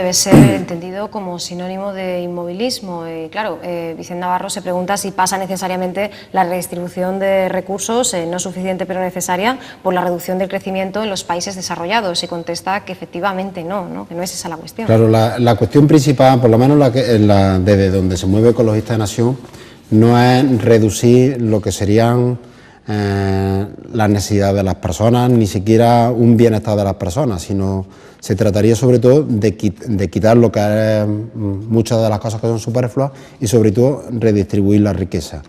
debe ser entendido como sinónimo de inmovilismo. Claro, Vicente Navarro se pregunta si pasa necesariamente la redistribución de recursos, no suficiente pero necesaria, por la reducción del crecimiento en los países desarrollados, y contesta que efectivamente no, que no es esa la cuestión. Claro, la cuestión principal, por lo menos desde donde se mueve Ecologista de Nación, no es reducir lo que serían las necesidades de las personas, ni siquiera un bienestar de las personas, sino se trataría sobre todo de quitar lo que es muchas de las cosas que son superfluas y sobre todo redistribuir la riqueza.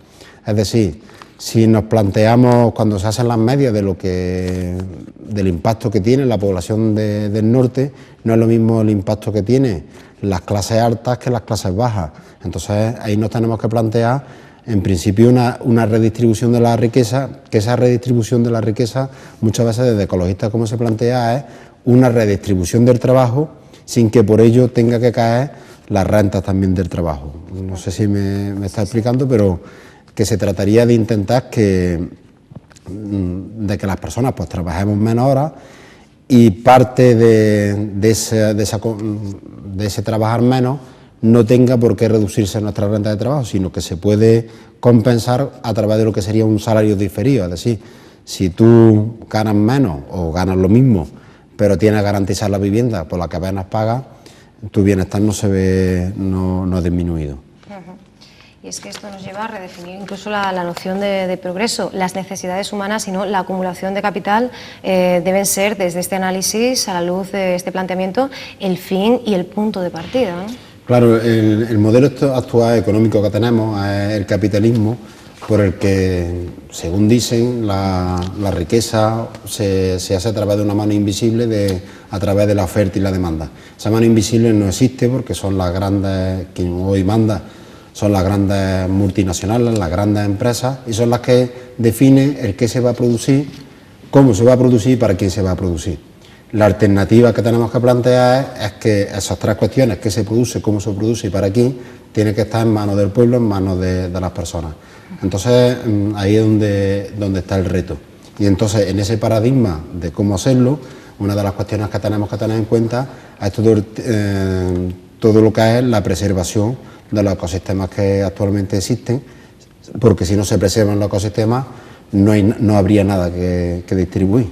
Es decir, si nos planteamos cuando se hacen las medias del impacto que tiene la población del norte, no es lo mismo el impacto que tiene las clases altas que las clases bajas. Entonces ahí nos tenemos que plantear en principio una redistribución de la riqueza, que esa redistribución de la riqueza muchas veces desde ecologistas como se plantea es una redistribución del trabajo sin que por ello tenga que caer las rentas también del trabajo. No sé si me está explicando, pero que se trataría de intentar de que las personas pues trabajemos menos horas y parte de ese trabajar menos no tenga por qué reducirse nuestra renta de trabajo, sino que se puede compensar a través de lo que sería un salario diferido. Es decir, si tú ganas menos o ganas lo mismo, pero tienes garantizar la vivienda por la que apenas pagas, tu bienestar no se ve no disminuido. Y es que esto nos lleva a redefinir incluso la noción de progreso. Las necesidades humanas y no la acumulación de capital deben ser, desde este análisis, a la luz de este planteamiento, el fin y el punto de partida, ¿no? Claro, el modelo actual económico que tenemos es el capitalismo, por el que, según dicen, la riqueza se hace a través de una mano invisible, a través de la oferta y la demanda. Esa mano invisible no existe porque son las grandes, quien hoy manda, son las grandes multinacionales, las grandes empresas, y son las que definen el qué se va a producir, cómo se va a producir y para quién se va a producir. La alternativa que tenemos que plantear es que esas tres cuestiones, qué se produce, cómo se produce y para quién, tiene que estar en manos del pueblo, en manos de las personas. Entonces ahí es donde está el reto. Y entonces en ese paradigma de cómo hacerlo, una de las cuestiones que tenemos que tener en cuenta es todo lo que es la preservación de los ecosistemas que actualmente existen, porque si no se preservan los ecosistemas no habría nada que distribuir.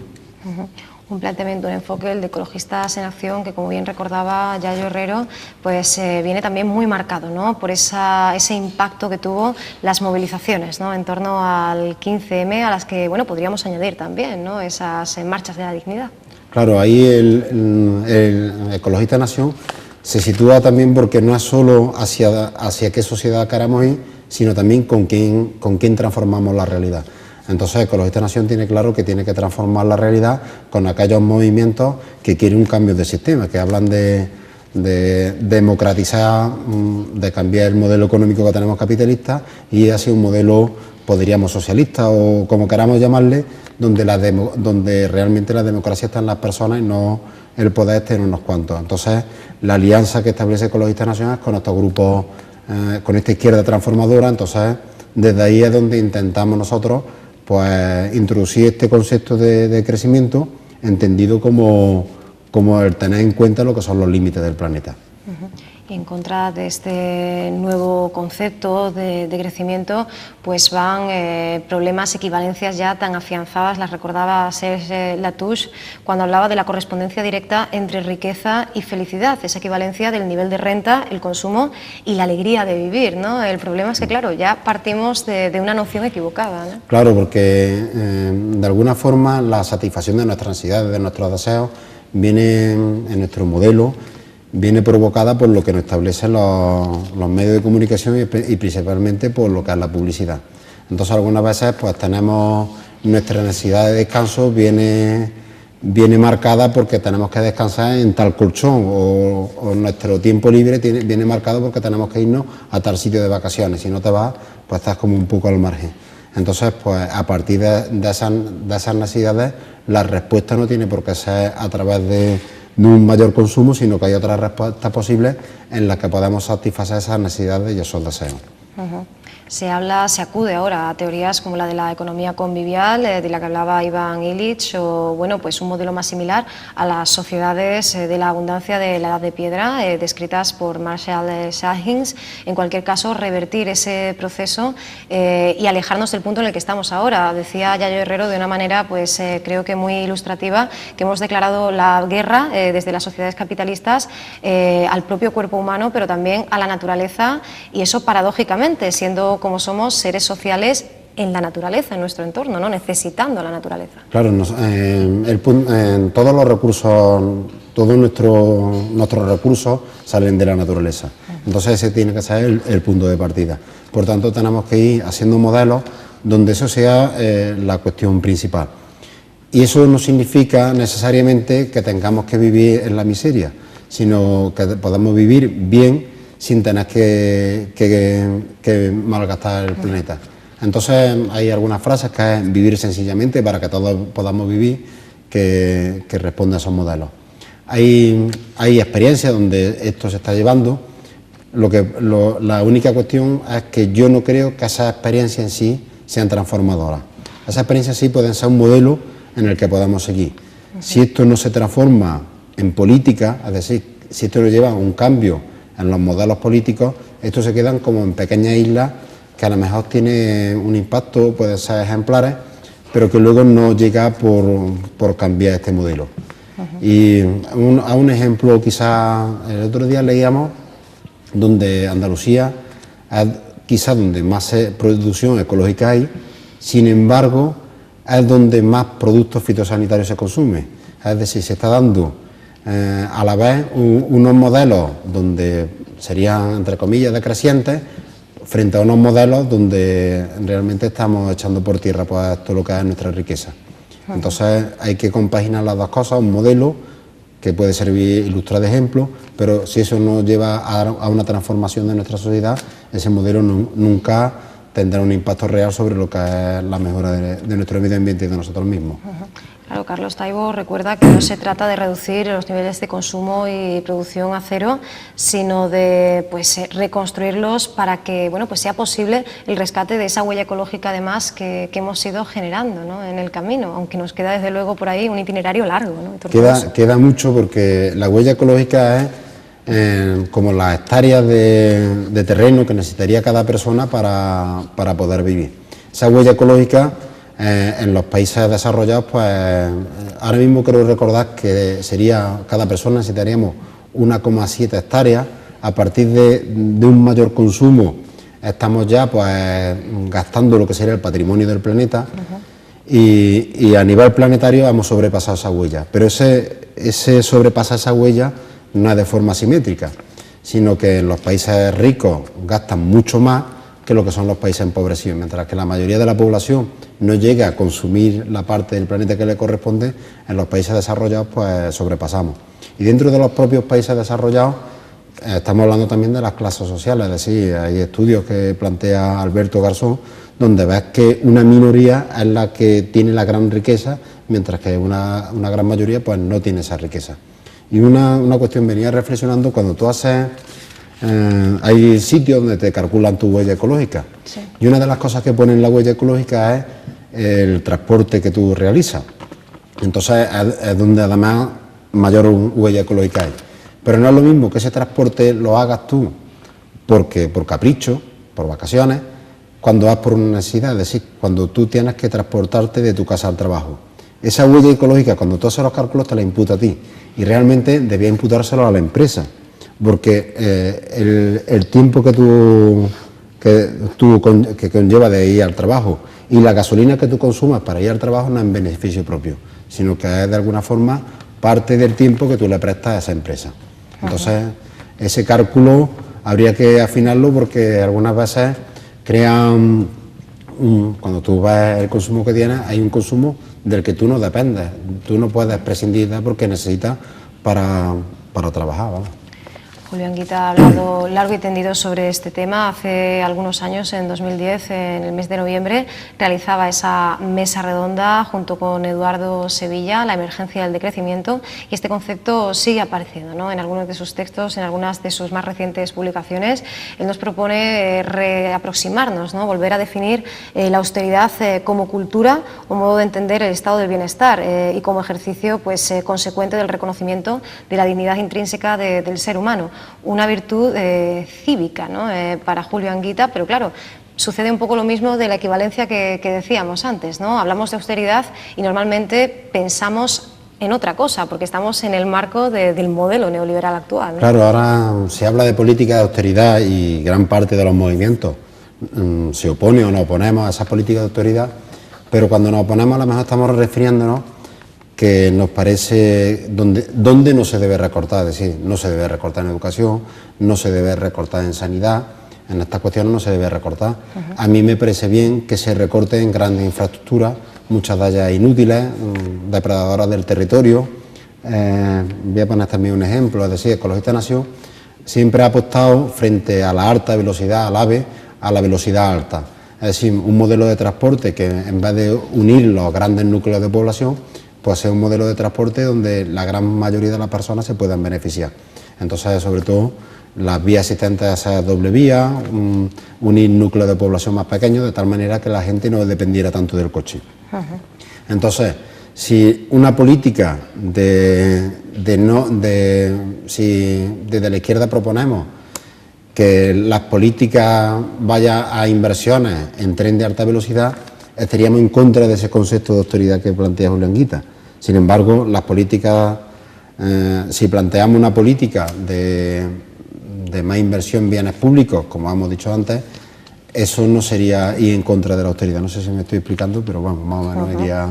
Un planteamiento, un enfoque, el de Ecologistas en Acción, que como bien recordaba Yayo Herrero, pues viene también muy marcado, ¿no?, por ese impacto que tuvo las movilizaciones, ¿no?, en torno al 15M, a las que, bueno, podríamos añadir también, ¿no?, esas marchas de la dignidad. Claro, ahí el Ecologista en Acción se sitúa también porque no es solo hacia qué sociedad queremos ir, sino también con quién transformamos la realidad. Entonces Ecologista Nación tiene claro que tiene que transformar la realidad con aquellos movimientos que quieren un cambio de sistema, que hablan de democratizar, de cambiar el modelo económico que tenemos capitalista y hacia un modelo, podríamos, socialista o como queramos llamarle, donde realmente la democracia está en las personas y no el poder esté en unos cuantos. Entonces la alianza que establece Ecologista Nación es con estos grupos, con esta izquierda transformadora. Entonces desde ahí es donde intentamos nosotros pues introducir este concepto de crecimiento entendido como el tener en cuenta lo que son los límites del planeta. Y en contra de este nuevo concepto de crecimiento, pues van problemas, equivalencias ya tan afianzadas, las recordaba Serge Latouche cuando hablaba de la correspondencia directa entre riqueza y felicidad, esa equivalencia del nivel de renta, el consumo y la alegría de vivir, ¿no? El problema es que, claro, ya partimos de una noción equivocada, ¿no? Claro, porque de alguna forma la satisfacción de nuestras ansiedades, de nuestros deseos, viene en nuestro modelo, viene provocada por lo que nos establecen los medios de comunicación y principalmente por lo que es la publicidad. Entonces algunas veces pues tenemos nuestra necesidad de descanso viene marcada porque tenemos que descansar en tal colchón o nuestro tiempo libre viene marcado porque tenemos que irnos a tal sitio de vacaciones. Si no te vas, pues estás como un poco al margen. Entonces, pues a partir de esas necesidades, la respuesta no tiene por qué ser a través de un mayor consumo, sino que hay otras respuestas posibles en las que podemos satisfacer esas necesidades y esos deseos. se acude ahora a teorías como la de la economía convivial, de la que hablaba Ivan Illich, o bueno, pues un modelo más similar a las sociedades de la abundancia de la Edad de Piedra, descritas por Marshall Sahlins. En cualquier caso, revertir ese proceso y alejarnos del punto en el que estamos ahora. Decía Yayo Herrero de una manera, pues creo que muy ilustrativa, que hemos declarado la guerra desde las sociedades capitalistas al propio cuerpo humano, pero también a la naturaleza, y eso paradójicamente, siendo como somos seres sociales en la naturaleza, en nuestro entorno, ¿no? Necesitando la naturaleza. Claro, todos los recursos, todos nuestros recursos salen de la naturaleza. Entonces ese tiene que ser el punto de partida. Por tanto, tenemos que ir haciendo modelos donde eso sea la cuestión principal. Y eso no significa necesariamente que tengamos que vivir en la miseria, sino que podamos vivir bien sin tener que malgastar el planeta. Entonces hay algunas frases que es vivir sencillamente para que todos podamos vivir, que responden a esos modelos. Hay experiencias donde esto se está llevando. La única cuestión es que yo no creo que esas experiencias en sí sean transformadoras. Esas experiencias sí pueden ser un modelo en el que podamos seguir. Si esto no se transforma en política, es decir, si esto no lleva a un cambio en los modelos políticos, estos se quedan como en pequeñas islas que a lo mejor tiene un impacto, pueden ser ejemplares, pero que luego no llega por cambiar este modelo. Y a un ejemplo, quizás el otro día leíamos donde Andalucía es quizás donde más producción ecológica hay, sin embargo es donde más productos fitosanitarios se consumen. Es decir, se está dando a la vez unos modelos donde serían, entre comillas, decrecientes, frente a unos modelos donde realmente estamos echando por tierra pues, todo lo que es nuestra riqueza. Entonces hay que compaginar las dos cosas, un modelo que puede servir, ilustrar de ejemplo, pero si eso no lleva a una transformación de nuestra sociedad, ese modelo nunca tendrá un impacto real sobre lo que es la mejora de nuestro medio ambiente y de nosotros mismos. Claro, Carlos Taibo recuerda que no se trata de reducir los niveles de consumo y producción a cero, sino de reconstruirlos para que pues sea posible el rescate de esa huella ecológica además que hemos ido generando, ¿no?, en el camino, aunque nos queda desde luego por ahí un itinerario largo, ¿no? Queda mucho, porque la huella ecológica es como las hectáreas de terreno que necesitaría cada persona para poder vivir. Esa huella ecológica en los países desarrollados, pues ahora mismo creo recordar que cada persona necesitaríamos 1,7 hectáreas. A partir de un mayor consumo estamos ya pues gastando lo que sería el patrimonio del planeta. Y a nivel planetario hemos sobrepasado esa huella, pero ese sobrepasar esa huella no es de forma simétrica, sino que en los países ricos gastan mucho más que lo que son los países empobrecidos, mientras que la mayoría de la población no llega a consumir la parte del planeta que le corresponde. En los países desarrollados pues sobrepasamos. Y dentro de los propios países desarrollados estamos hablando también de las clases sociales, es decir, hay estudios que plantea Alberto Garzón, donde ves que una minoría es la que tiene la gran riqueza, mientras que una gran mayoría pues no tiene esa riqueza. Y una cuestión, venía reflexionando, cuando tú haces... hay sitios donde te calculan tu huella ecológica, sí. Y una de las cosas que pone en la huella ecológica es el transporte que tú realizas. Entonces es donde además mayor huella ecológica hay. Pero no es lo mismo que ese transporte lo hagas tú por capricho, por vacaciones, cuando vas por una necesidad, es decir, cuando tú tienes que transportarte de tu casa al trabajo. Esa huella ecológica, cuando tú haces los cálculos, te la imputa a ti, y realmente debía imputárselo a la empresa, porque el tiempo que conlleva de ir al trabajo y la gasolina que tú consumas para ir al trabajo no es en beneficio propio, sino que es de alguna forma parte del tiempo que tú le prestas a esa empresa. Entonces, ese cálculo habría que afinarlo, porque algunas veces crean, cuando tú ves el consumo que tienes, hay un consumo del que tú no dependes, tú no puedes prescindir de él porque necesitas para trabajar, ¿vale? Julio Anguita ha hablado largo y tendido sobre este tema. Hace algunos años, en 2010, en el mes de noviembre, realizaba esa mesa redonda junto con Eduardo Sevilla, la emergencia del decrecimiento, y este concepto sigue apareciendo, ¿no?, en algunos de sus textos, en algunas de sus más recientes publicaciones. Él nos propone reaproximarnos, ¿no?, volver a definir la austeridad como cultura o modo de entender el estado del bienestar y como ejercicio pues, consecuente del reconocimiento de la dignidad intrínseca del ser humano, una virtud cívica, ¿no?, para Julio Anguita, pero claro, sucede un poco lo mismo de la equivalencia que decíamos antes, ¿no? Hablamos de austeridad y normalmente pensamos en otra cosa, porque estamos en el marco del modelo neoliberal actual, ¿no? Claro, ahora se habla de política de austeridad y gran parte de los movimientos se opone o nos oponemos a esas políticas de austeridad, pero cuando nos oponemos a lo mejor estamos refiriéndonos que nos parece donde no se debe recortar, es decir, no se debe recortar en educación, no se debe recortar en sanidad, en estas cuestiones no se debe recortar. A mí me parece bien que se recorte en grandes infraestructuras, muchas de ellas inútiles, depredadoras del territorio. Voy a poner también un ejemplo, es decir, Ecologista Nación siempre ha apostado frente a la alta velocidad, al AVE, a la velocidad alta. Es decir, un modelo de transporte que en vez de unir los grandes núcleos de población, pues sea un modelo de transporte donde la gran mayoría de las personas se puedan beneficiar. Entonces, sobre todo, las vías existentes a esa doble vía, unir núcleos de población más pequeños, de tal manera que la gente no dependiera tanto del coche. Entonces, si una política si desde la izquierda proponemos que las políticas vayan a inversiones en tren de alta velocidad, estaríamos en contra de ese concepto de austeridad que plantea Julio Anguita. Sin embargo, las políticas, si planteamos una política de más inversión en bienes públicos, como hemos dicho antes, eso no sería ir en contra de la austeridad. No sé si me estoy explicando, pero bueno, más o menos iría...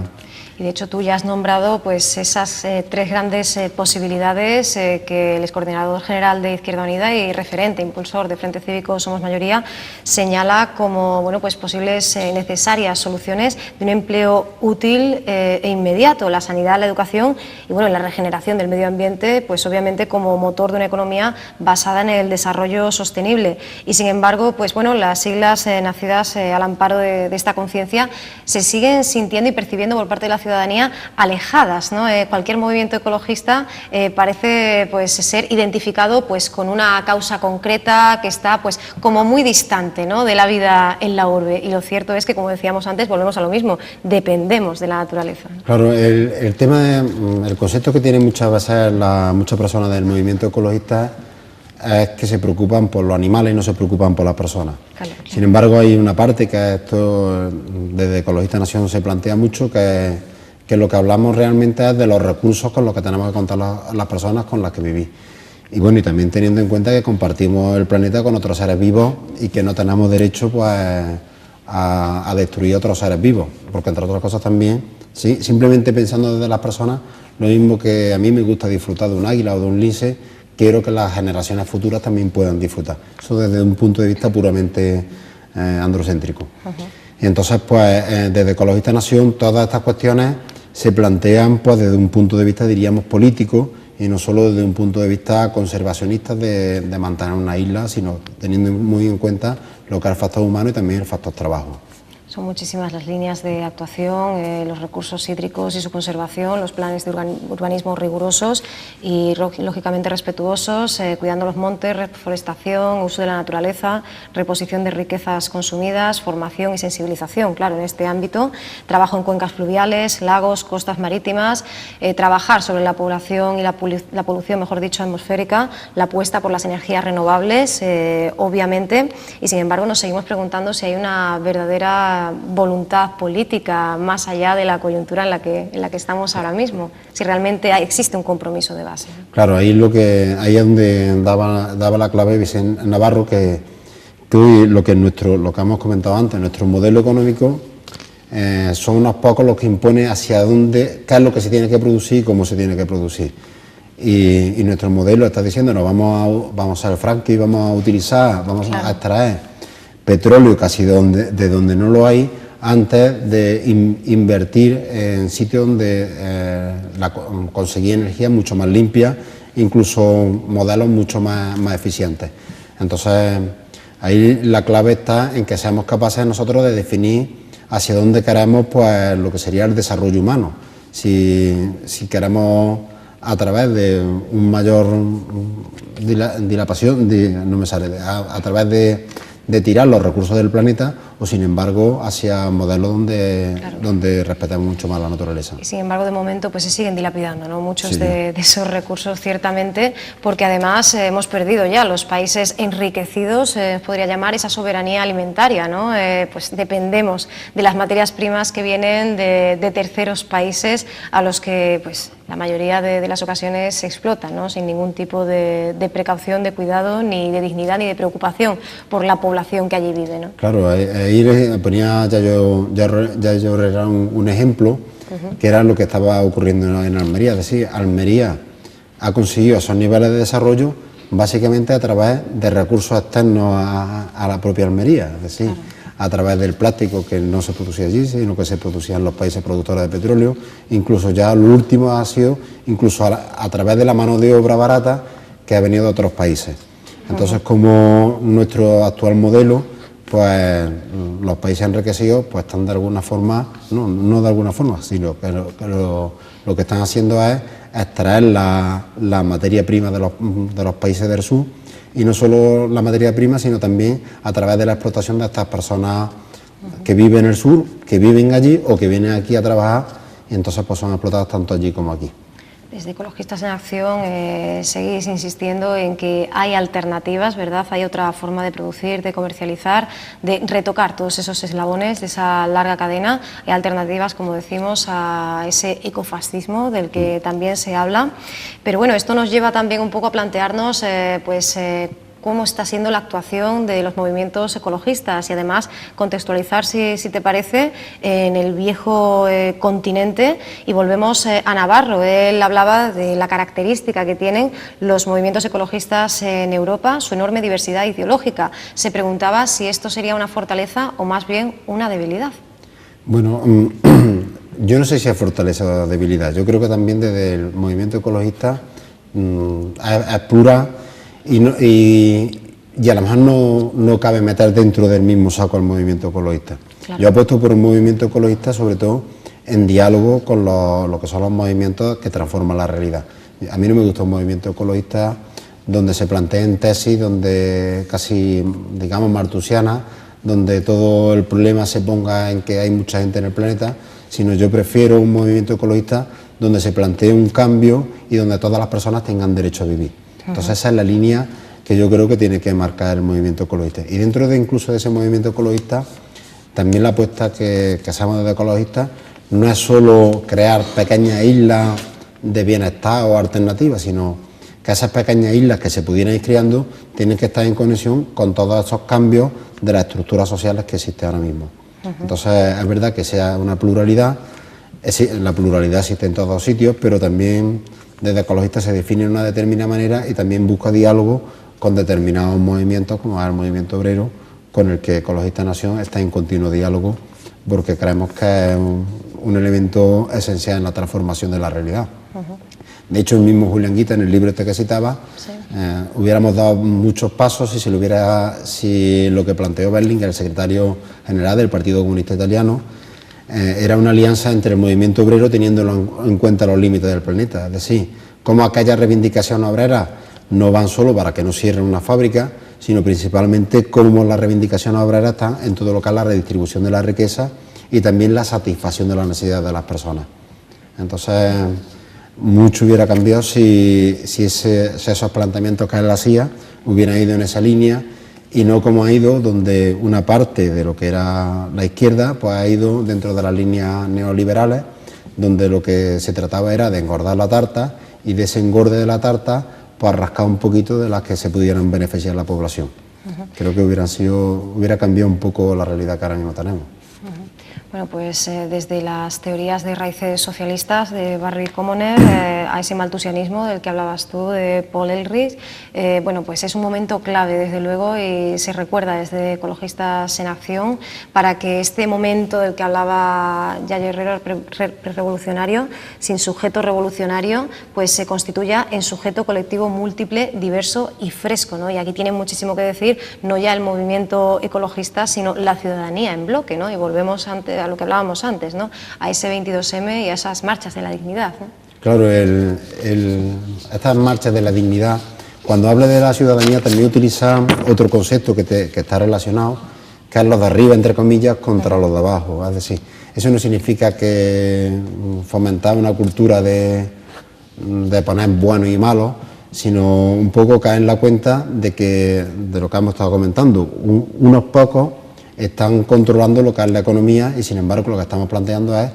Y de hecho tú ya has nombrado pues esas tres grandes posibilidades que el excoordinador general de Izquierda Unida y referente, impulsor de Frente Cívico Somos Mayoría, señala como bueno, pues posibles necesarias soluciones de un empleo útil e inmediato, la sanidad, la educación y bueno, la regeneración del medio ambiente, pues obviamente como motor de una economía basada en el desarrollo sostenible. Y sin embargo, pues bueno, las siglas nacidas al amparo de esta conciencia se siguen sintiendo y percibiendo por parte de la ciudadanía alejadas, ¿no? Cualquier movimiento ecologista parece pues ser identificado pues con una causa concreta que está pues como muy distante, ¿no?, de la vida en la urbe, y lo cierto es que, como decíamos antes, volvemos a lo mismo, dependemos de la naturaleza. Claro, el tema, el concepto que tienen muchas veces muchas personas del movimiento ecologista es que se preocupan por los animales y no se preocupan por las personas. Claro. Sin embargo, hay una parte que esto desde Ecologista Nación se plantea mucho, que lo que hablamos realmente es de los recursos con los que tenemos que contar las personas con las que vivís. Y bueno, y también teniendo en cuenta que compartimos el planeta con otros seres vivos y que no tenemos derecho pues a destruir otros seres vivos, porque entre otras cosas también, ¿sí?, simplemente pensando desde las personas, lo mismo que a mí me gusta disfrutar de un águila o de un lince, quiero que las generaciones futuras también puedan disfrutar. Eso desde un punto de vista puramente androcéntrico. Y entonces, pues, desde Ecologista Nación, todas estas cuestiones se plantean pues desde un punto de vista, diríamos, político, y no solo desde un punto de vista conservacionista de mantener una isla, sino teniendo muy en cuenta lo que es el factor humano y también el factor trabajo. Son muchísimas las líneas de actuación, los recursos hídricos y su conservación, los planes de urbanismo rigurosos y lógicamente respetuosos, cuidando los montes, reforestación, uso de la naturaleza, reposición de riquezas consumidas, formación y sensibilización, claro, en este ámbito, trabajo en cuencas fluviales, lagos, costas marítimas, trabajar sobre la población y la polución, mejor dicho, atmosférica, la apuesta por las energías renovables, obviamente, y sin embargo nos seguimos preguntando si hay una verdadera voluntad política más allá de la coyuntura en la que estamos ahora mismo, si realmente existe un compromiso de base. Claro, ahí es donde daba la clave Vicente Navarro, que hoy lo que hemos comentado antes, nuestro modelo económico son unos pocos los que imponen hacia dónde, qué es lo que se tiene que producir y cómo se tiene que producir. Y nuestro modelo está diciendo, vamos a ser francos y vamos a extraer petróleo casi de donde no lo hay, antes de invertir en sitios donde conseguir energía mucho más limpia incluso modelos mucho más eficientes. Entonces, ahí la clave está en que seamos capaces nosotros de definir hacia dónde queremos pues lo que sería el desarrollo humano. Si queremos a través de un mayor dilapación, a través de tirar los recursos del planeta, o sin embargo hacia modelos donde respetemos mucho más la naturaleza. Y sin embargo de momento pues se siguen dilapidando, ¿no? Muchos de esos recursos ciertamente, porque además hemos perdido ya los países enriquecidos, podría llamar esa soberanía alimentaria, ¿no? Pues dependemos de las materias primas que vienen de terceros países a los que pues la mayoría de las ocasiones se explotan, ¿no? Sin ningún tipo de precaución, de cuidado, ni de dignidad, ni de preocupación por la población que allí vive, ¿no? Claro, ahí ponía Yayo Herrera un ejemplo, que era lo que estaba ocurriendo en Almería. Es decir, Almería ha conseguido esos niveles de desarrollo básicamente a través de recursos externos a la propia Almería, es decir, a través del plástico que no se producía allí, sino que se producía en los países productores de petróleo. Incluso ya lo último ha sido incluso a través de la mano de obra barata que ha venido de otros países. Entonces, como nuestro actual modelo, pues los países enriquecidos pues están de alguna forma, no de alguna forma, sino que lo que están haciendo es extraer la materia prima de los países del sur, y no solo la materia prima, sino también a través de la explotación de estas personas que viven en el sur, que viven allí o que vienen aquí a trabajar, y entonces pues son explotadas tanto allí como aquí. Desde Ecologistas en Acción seguís insistiendo en que hay alternativas, ¿verdad? Hay otra forma de producir, de comercializar, de retocar todos esos eslabones de esa larga cadena. Hay alternativas, como decimos, a ese ecofascismo del que también se habla. Pero bueno, esto nos lleva también un poco a plantearnos cómo está siendo la actuación de los movimientos ecologistas y además contextualizar, si te parece, en el viejo continente, y volvemos a Navarro. Él hablaba de la característica que tienen los movimientos ecologistas en Europa, su enorme diversidad ideológica. Se preguntaba si esto sería una fortaleza o más bien una debilidad. Bueno, yo no sé si es fortaleza o debilidad. Yo creo que también desde el movimiento ecologista es pura. Y a lo mejor no cabe meter dentro del mismo saco al movimiento ecologista. Claro. Yo apuesto por un movimiento ecologista sobre todo en diálogo con lo que son los movimientos que transforman la realidad. A mí no me gusta un movimiento ecologista donde se planteen tesis, donde casi, digamos, malthusianas, donde todo el problema se ponga en que hay mucha gente en el planeta, sino yo prefiero un movimiento ecologista donde se plantee un cambio y donde todas las personas tengan derecho a vivir. Entonces esa es la línea que yo creo que tiene que marcar el movimiento ecologista. Y dentro de incluso de ese movimiento ecologista, también la apuesta que hacemos desde ecologistas no es solo crear pequeñas islas de bienestar o alternativas, sino que esas pequeñas islas que se pudieran ir creando tienen que estar en conexión con todos esos cambios de las estructuras sociales que existen ahora mismo. Entonces es verdad que sea una pluralidad, la pluralidad existe en todos sitios, pero también desde ecologistas se define de una determinada manera y también busca diálogo con determinados movimientos, como es el movimiento obrero, con el que Ecologistas en Acción está en continuo diálogo, porque creemos que es un elemento esencial en la transformación de la realidad. De hecho, el mismo Julián Guita, en el libro este que citaba, hubiéramos dado muchos pasos si lo que planteó Berlinguer, el secretario general del Partido Comunista Italiano, era una alianza entre el movimiento obrero teniendo en cuenta los límites del planeta. Es decir, cómo aquellas reivindicaciones obreras no van solo para que no cierren una fábrica, sino principalmente cómo las reivindicaciones obreras están en todo lo que es la redistribución de la riqueza y también la satisfacción de las necesidades de las personas. Entonces, mucho hubiera cambiado si esos planteamientos que él hacía hubieran ido en esa línea, y no como ha ido, donde una parte de lo que era la izquierda pues ha ido dentro de las líneas neoliberales, donde lo que se trataba era de engordar la tarta y de ese engorde de la tarta pues rascar un poquito de las que se pudieran beneficiar la población. Creo que hubiera cambiado un poco la realidad que ahora mismo tenemos. Bueno, pues desde las teorías de raíces socialistas de Barry Commoner a ese maltusianismo del que hablabas tú, de Paul Ehrlich, bueno, pues es un momento clave, desde luego, y se recuerda desde Ecologistas en Acción para que este momento del que hablaba Yayo Herrero, revolucionario, sin sujeto revolucionario, pues se constituya en sujeto colectivo múltiple, diverso y fresco, ¿no? Y aquí tiene muchísimo que decir, no ya el movimiento ecologista, sino la ciudadanía en bloque, ¿no? Y volvemos a lo que hablábamos antes, ¿no? A ese 22M y a esas marchas de la dignidad, ¿no? Claro, estas marchas de la dignidad, cuando habla de la ciudadanía también utiliza otro concepto que está relacionado, que es los de arriba, entre comillas, contra los de abajo. Es decir, eso no significa que fomentar una cultura de poner buenos y malos, sino un poco caer en la cuenta de lo que hemos estado comentando, unos pocos están controlando lo que es la economía y sin embargo lo que estamos planteando es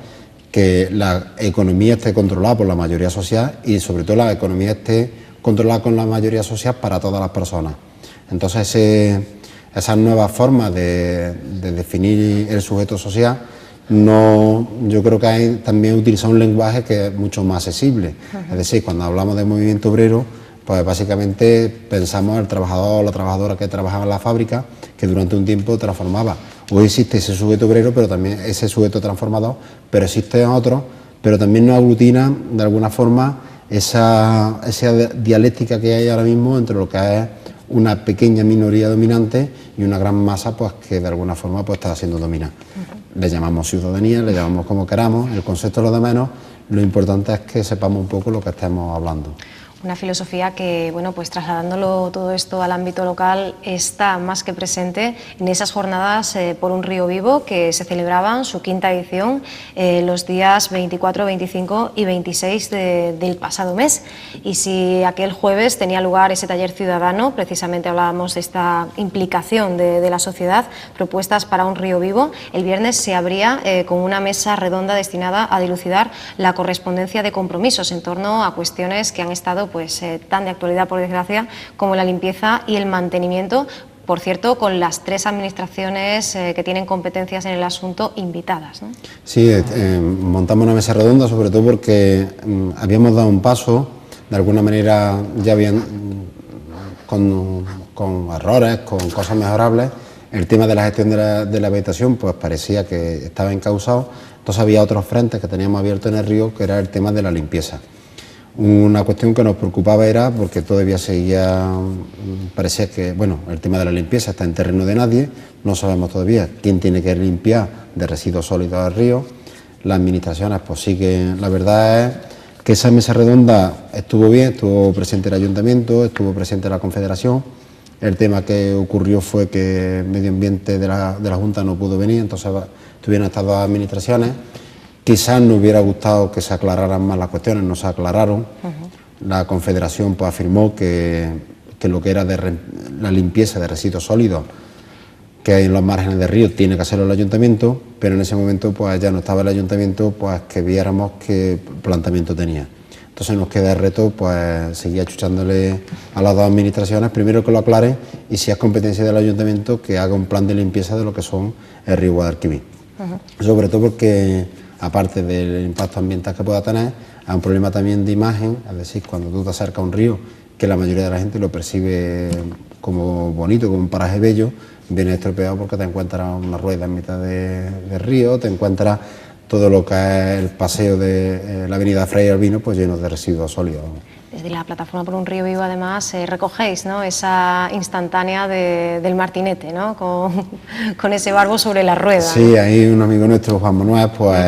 que la economía esté controlada por la mayoría social y sobre todo la economía esté controlada con la mayoría social para todas las personas. Entonces esas nuevas formas de definir el sujeto social, yo creo que hay también utilizado un lenguaje que es mucho más accesible. Es decir, cuando hablamos de movimiento obrero, pues básicamente pensamos en el trabajador o la trabajadora que trabajaba en la fábrica, que durante un tiempo transformaba. Hoy existe ese sujeto obrero, pero también ese sujeto transformador, pero existen otros, pero también nos aglutina de alguna forma esa dialéctica que hay ahora mismo entre lo que es una pequeña minoría dominante y una gran masa pues que de alguna forma pues está siendo dominada. Le llamamos ciudadanía, le llamamos como queramos, el concepto es lo de menos, lo importante es que sepamos un poco lo que estamos hablando. Una filosofía que, bueno, pues trasladándolo todo esto al ámbito local, está más que presente en esas jornadas por un río vivo que se celebraban, su quinta edición, los días 24, 25 y 26 del pasado mes. Y si aquel jueves tenía lugar ese taller ciudadano, precisamente hablábamos de esta implicación de la sociedad, propuestas para un río vivo, el viernes se abría con una mesa redonda destinada a dilucidar la correspondencia de compromisos en torno a cuestiones que han estado pues tan de actualidad, por desgracia, como la limpieza y el mantenimiento, por cierto, con las 3 administraciones que tienen competencias en el asunto invitadas, ¿no? Sí, montamos una mesa redonda, sobre todo porque habíamos dado un paso, de alguna manera ya bien, con errores, con cosas mejorables. El tema de la gestión de la vegetación pues parecía que estaba encauzado, entonces había otros frentes que teníamos abiertos en el río, que era el tema de la limpieza. Una cuestión que nos preocupaba era porque todavía parecía que, bueno, el tema de la limpieza está en terreno de nadie, no sabemos todavía quién tiene que limpiar de residuos sólidos del río, las administraciones pues siguen, la verdad es que esa mesa redonda estuvo bien, estuvo presente el Ayuntamiento, estuvo presente la Confederación, el tema que ocurrió fue que Medio Ambiente de la Junta no pudo venir, entonces tuvieron estas 2 administraciones. Quizás nos hubiera gustado que se aclararan más las cuestiones, no se aclararon. La Confederación pues afirmó que lo que era la limpieza de residuos sólidos que hay en los márgenes del río tiene que hacerlo el Ayuntamiento, pero en ese momento pues ya no estaba el Ayuntamiento, pues que viéramos qué planteamiento tenía. Entonces nos queda el reto pues seguir achuchándole a las 2 administraciones, primero que lo aclare y si es competencia del Ayuntamiento que haga un plan de limpieza de lo que son el río Guadalquivir. Sobre todo porque aparte del impacto ambiental que pueda tener, hay un problema también de imagen, es decir, cuando tú te acercas a un río, que la mayoría de la gente lo percibe como bonito, como un paraje bello, viene estropeado porque te encuentras una rueda en mitad del río, te encuentras todo lo que es el paseo de la avenida Fray Albino, pues lleno de residuos sólidos. Desde la Plataforma por un Río Vivo, además, recogéis, ¿no?, esa instantánea del martinete, ¿no?, con ese barbo sobre la rueda. Sí, ¿no? Hay un amigo nuestro, Juan Manuel, pues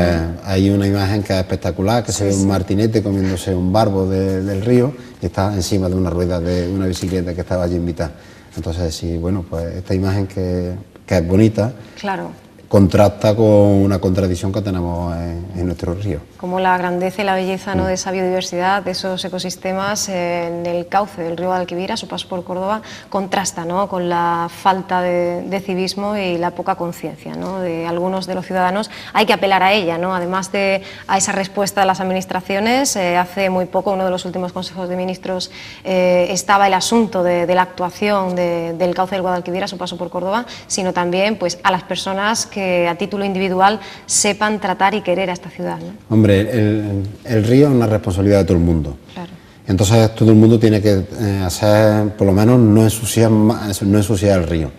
hay una imagen que es espectacular, que se ve un martinete comiéndose un barbo del río y está encima de una rueda de una bicicleta que estaba allí invitada. Entonces, sí, bueno, pues esta imagen que es bonita, claro, contrasta con una contradicción que tenemos en nuestro río. cómo la grandeza y la belleza, ¿no?, de esa biodiversidad, de esos ecosistemas en el cauce del río Guadalquivir, a su paso por Córdoba, contrasta, ¿no?, con la falta de civismo y la poca conciencia, ¿no?, de algunos de los ciudadanos. Hay que apelar a ella, ¿no?, además de a esa respuesta de las administraciones. Hace muy poco, uno de los últimos consejos de ministros, estaba el asunto de la actuación del cauce del Guadalquivir a su paso por Córdoba, sino también pues a las personas que a título individual sepan tratar y querer a esta ciudad, ¿no? Hombre, el río es una responsabilidad de todo el mundo. Claro. Entonces todo el mundo tiene que hacer, por lo menos, no ensuciar el río.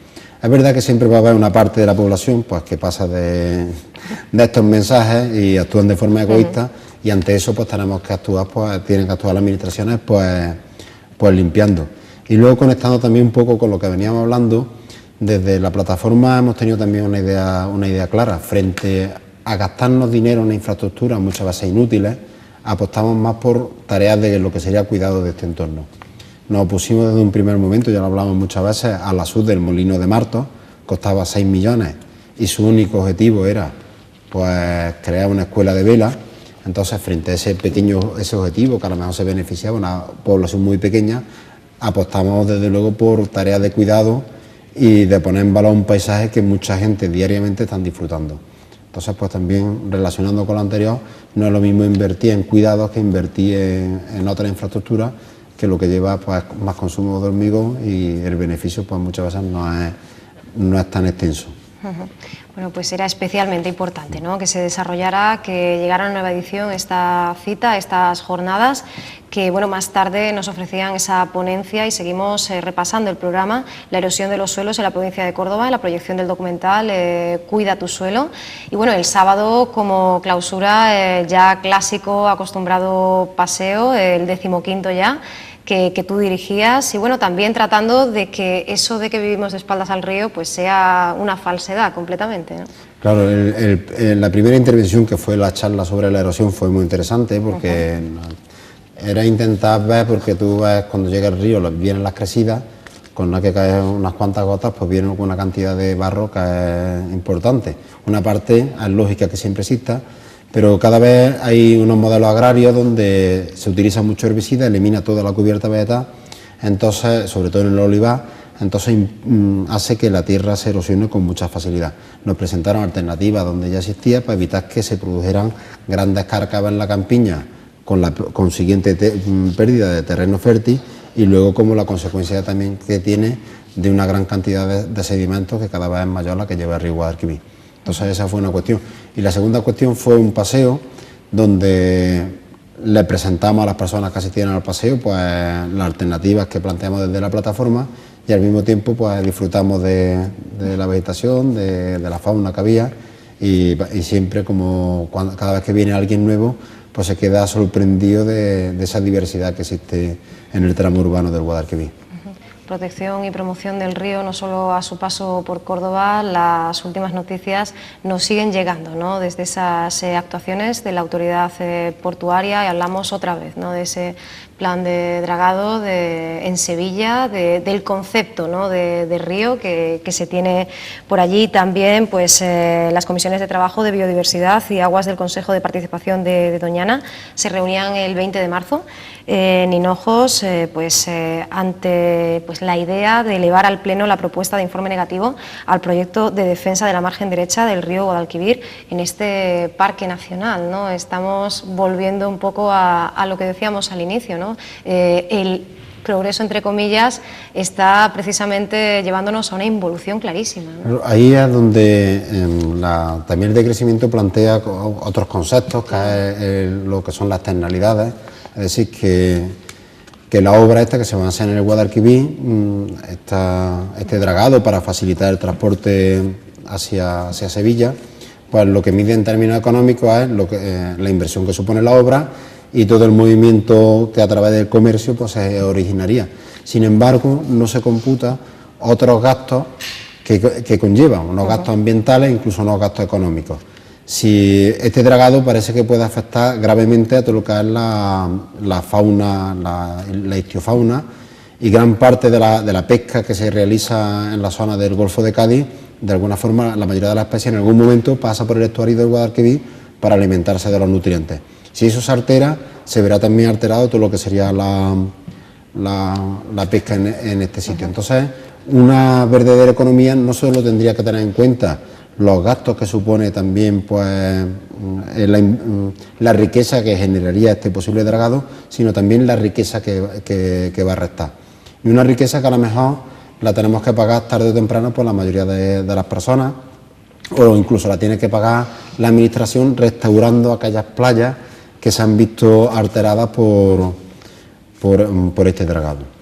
Es verdad que siempre va a haber una parte de la población pues que pasa de estos mensajes y actúan de forma egoísta, y ante eso pues tenemos que actuar, pues tienen que actuar las administraciones pues limpiando. Y luego, conectando también un poco con lo que veníamos hablando, desde la plataforma hemos tenido también una idea clara. Frente a gastarnos dinero en infraestructuras muchas veces inútiles, apostamos más por tareas de lo que sería cuidado de este entorno. Nos opusimos desde un primer momento, ya lo hablamos muchas veces, a la SUD del Molino de Martos. Costaba 6 millones y su único objetivo era pues crear una escuela de vela. Entonces, frente a ese objetivo, que a lo mejor se beneficiaba una población muy pequeña, apostamos desde luego por tareas de cuidado y de poner en valor un paisaje que mucha gente diariamente están disfrutando. Entonces, pues también relacionando con lo anterior, no es lo mismo invertir en cuidados que invertir en otras infraestructuras, que lo que lleva pues más consumo de hormigón, y el beneficio pues muchas veces no es tan extenso. Bueno, pues era especialmente importante, ¿no?, que se desarrollara, que llegara a una nueva edición esta cita, estas jornadas, que bueno, más tarde nos ofrecían esa ponencia, y seguimos repasando el programa, la erosión de los suelos en la provincia de Córdoba, en la proyección del documental Cuida tu suelo. Y bueno, el sábado, como clausura, ya clásico, acostumbrado paseo, el 15º ya, que tú dirigías, y bueno, también tratando de que eso de que vivimos de espaldas al río pues sea una falsedad completamente, ¿no? Claro, la primera intervención, que fue la charla sobre la erosión, fue muy interesante, porque era intentar ver, porque tú ves cuando llega el río, vienen las crecidas, con la que caen unas cuantas gotas, pues viene una cantidad de barro que es importante. Una parte es lógica que siempre exista, pero cada vez hay unos modelos agrarios donde se utiliza mucho herbicida, elimina toda la cubierta vegetal, entonces, sobre todo en el olivar, entonces hace que la tierra se erosione con mucha facilidad. Nos presentaron alternativas donde ya existía para evitar que se produjeran grandes cárcavas en la campiña, con la consiguiente pérdida de terreno fértil, y luego como la consecuencia también que tiene de una gran cantidad de sedimentos, que cada vez es mayor la que lleva el río Guadalquivir. Entonces esa fue una cuestión. Y la segunda cuestión fue un paseo donde le presentamos a las personas que asistieron al paseo pues las alternativas que planteamos desde la plataforma, y al mismo tiempo pues disfrutamos de la vegetación, de la fauna que había, y siempre, como cada vez que viene alguien nuevo, pues se queda sorprendido de esa diversidad que existe en el tramo urbano del Guadalquivir. Protección y promoción del río, no solo a su paso por Córdoba. Las últimas noticias nos siguen llegando, ¿no?, desde esas actuaciones de la autoridad portuaria, y hablamos otra vez, ¿no?, de ese plan de dragado en Sevilla, del concepto, ¿no?, de río que se tiene por allí. También pues las comisiones de trabajo de biodiversidad y aguas del Consejo de Participación de Doñana se reunían el 20 de marzo en Hinojos, ante pues la idea de elevar al Pleno la propuesta de informe negativo al proyecto de defensa de la margen derecha del río Guadalquivir en este parque nacional, ¿no? Estamos volviendo un poco a lo que decíamos al inicio, ¿no? El progreso, entre comillas, está precisamente llevándonos a una involución clarísima, ¿no? Ahí es donde también el decrecimiento plantea otros conceptos, que es lo que son las externalidades. Es decir, que la obra esta que se va a hacer en el Guadalquivir, este dragado para facilitar el transporte hacia Sevilla, pues lo que mide en términos económicos es la inversión que supone la obra y todo el movimiento que a través del comercio pues se originaría. Sin embargo, no se computa otros gastos que conllevan, unos gastos ambientales, incluso unos gastos económicos. Si este dragado parece que puede afectar gravemente a todo lo que es la fauna, la ictiofauna, y gran parte de la pesca que se realiza en la zona del Golfo de Cádiz, de alguna forma la mayoría de las especies en algún momento pasa por el estuario del Guadalquivir para alimentarse de los nutrientes. Si eso se altera, se verá también alterado todo lo que sería la pesca en este sitio. Entonces, una verdadera economía no solo tendría que tener en cuenta los gastos que supone también pues la riqueza que generaría este posible dragado, sino también la riqueza que va a restar. Y una riqueza que a lo mejor la tenemos que pagar tarde o temprano por la mayoría de las personas, o incluso la tiene que pagar la administración restaurando aquellas playas que se han visto alteradas por este dragado.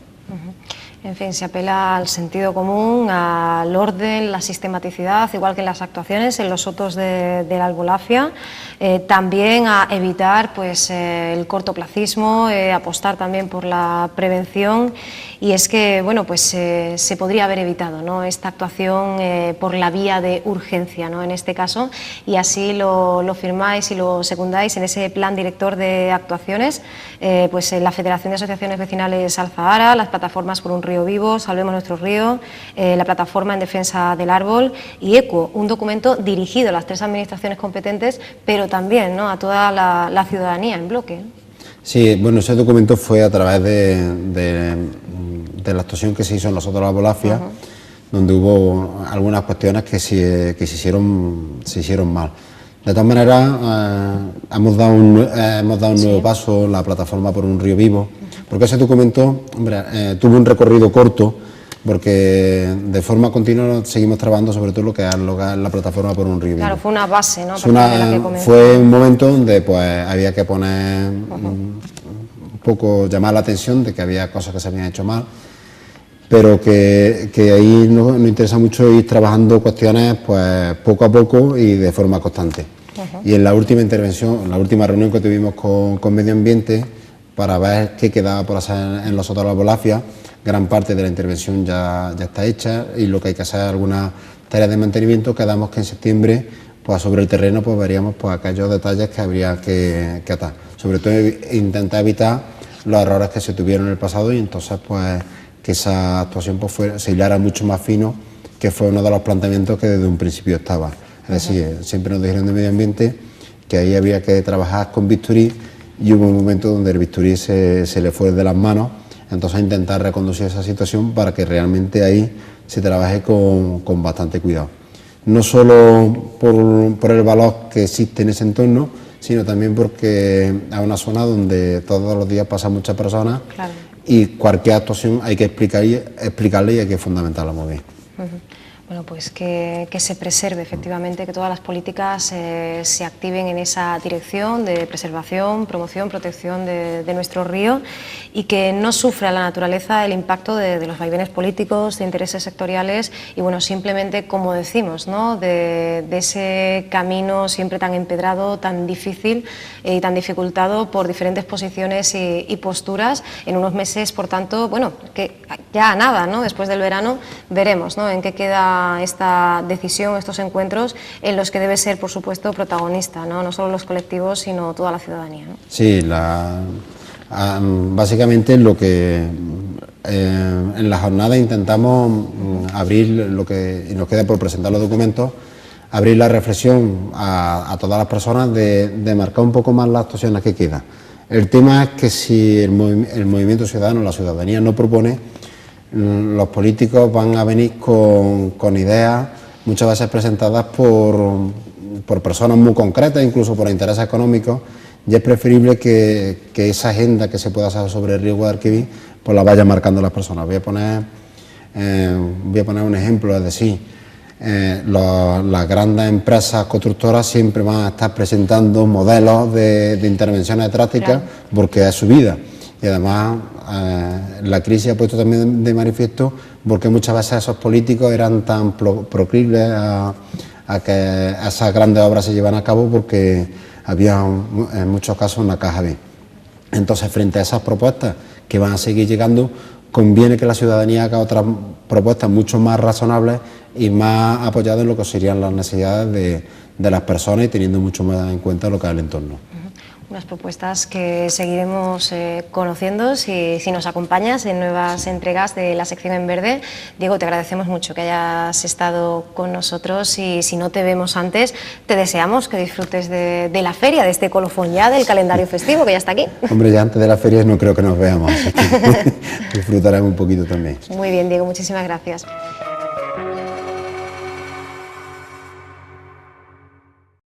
En fin, se apela al sentido común, al orden, la sistematicidad, igual que en las actuaciones en los sotos de la Albolafia, también a evitar pues, el cortoplacismo, apostar también por la prevención, y es que bueno, pues, se podría haber evitado, ¿no?, esta actuación por la vía de urgencia, ¿no?, en este caso, y así lo firmáis y lo secundáis en ese plan director de actuaciones, pues la Federación de Asociaciones Vecinales Alzahara, las plataformas por un río vivo, Salvemos Nuestro Río, la plataforma en defensa del árbol y ECO, un documento dirigido a las 3 administraciones competentes, pero también, ¿no?, a toda la ciudadanía en bloque. Sí, bueno, ese documento fue a través de la actuación que se hizo en los sotos de la Albolafia, donde hubo algunas cuestiones que se hicieron mal. De todas maneras, hemos dado un nuevo paso, la plataforma por un río vivo, porque ese documento, hombre, tuvo un recorrido corto, porque de forma continua seguimos trabajando sobre todo lo que es la plataforma por un río vivo. Claro, fue una base, ¿no? Fue un momento donde pues había que poner un poco, llamar la atención de que había cosas que se habían hecho mal, pero que ahí nos interesa mucho ir trabajando cuestiones pues poco a poco y de forma constante. Y en la última intervención, en la última reunión que tuvimos con Medio Ambiente, para ver qué quedaba por hacer en los sotos de la Albolafia, gran parte de la intervención ya está hecha, y lo que hay que hacer es algunas tareas de mantenimiento. Quedamos que en septiembre, pues sobre el terreno, pues veríamos pues aquellos detalles que habría que atar. Sobre todo intentar evitar los errores que se tuvieron en el pasado, y entonces pues que esa actuación pues se hilara mucho más fino, que fue uno de los planteamientos que desde un principio estaba. Es decir, siempre nos dijeron de Medio Ambiente que ahí había que trabajar con bisturí, y hubo un momento donde el bisturí se le fue de las manos. Entonces intentar reconducir esa situación para que realmente ahí se trabaje con bastante cuidado. No solo por el valor que existe en ese entorno, sino también porque es una zona donde todos los días pasan muchas personas, claro, y cualquier actuación hay que explicarle y hay que fundamentarla muy bien. Bueno, pues que se preserve efectivamente, que todas las políticas se activen en esa dirección de preservación, promoción, protección de nuestro río, y que no sufra la naturaleza el impacto de los vaivenes políticos, de intereses sectoriales, y bueno, simplemente, como decimos, ¿no?, de ese camino siempre tan empedrado, tan difícil y tan dificultado por diferentes posiciones y posturas. En unos meses, por tanto, bueno, que ya nada, ¿no?, después del verano veremos, ¿no?, en qué queda esta decisión, estos encuentros en los que debe ser, por supuesto, protagonista, no solo los colectivos, sino toda la ciudadanía, ¿no? Sí, básicamente lo que en la jornada intentamos abrir lo que, y nos queda por presentar los documentos, abrir la reflexión a todas las personas de marcar un poco más las actuaciones que quedan. El tema es que si el movimiento ciudadano, la ciudadanía, no propone, los políticos van a venir con ideas muchas veces presentadas por personas muy concretas, incluso por intereses económicos, y es preferible que esa agenda que se pueda hacer sobre el río Guadalquivir pues la vaya marcando las personas. Voy a poner un ejemplo, es decir, las grandes empresas constructoras siempre van a estar presentando modelos de intervenciones drásticas, claro, porque es su vida. Y además la crisis ha puesto también de manifiesto porque muchas veces esos políticos eran tan proclives a que esas grandes obras se llevaran a cabo porque había en muchos casos una caja B. Entonces, frente a esas propuestas que van a seguir llegando, conviene que la ciudadanía haga otras propuestas mucho más razonables y más apoyadas en lo que serían las necesidades de las personas, y teniendo mucho más en cuenta lo que es el entorno. unas propuestas que seguiremos conociendo si nos acompañas en nuevas entregas de la sección En Verde. Diego, te agradecemos mucho que hayas estado con nosotros y si no te vemos antes, te deseamos que disfrutes de la feria, de este colofón ya del calendario festivo que ya está aquí. Hombre, ya antes de la feria no creo que nos veamos, así que disfrutarán un poquito también. Muy bien, Diego, muchísimas gracias.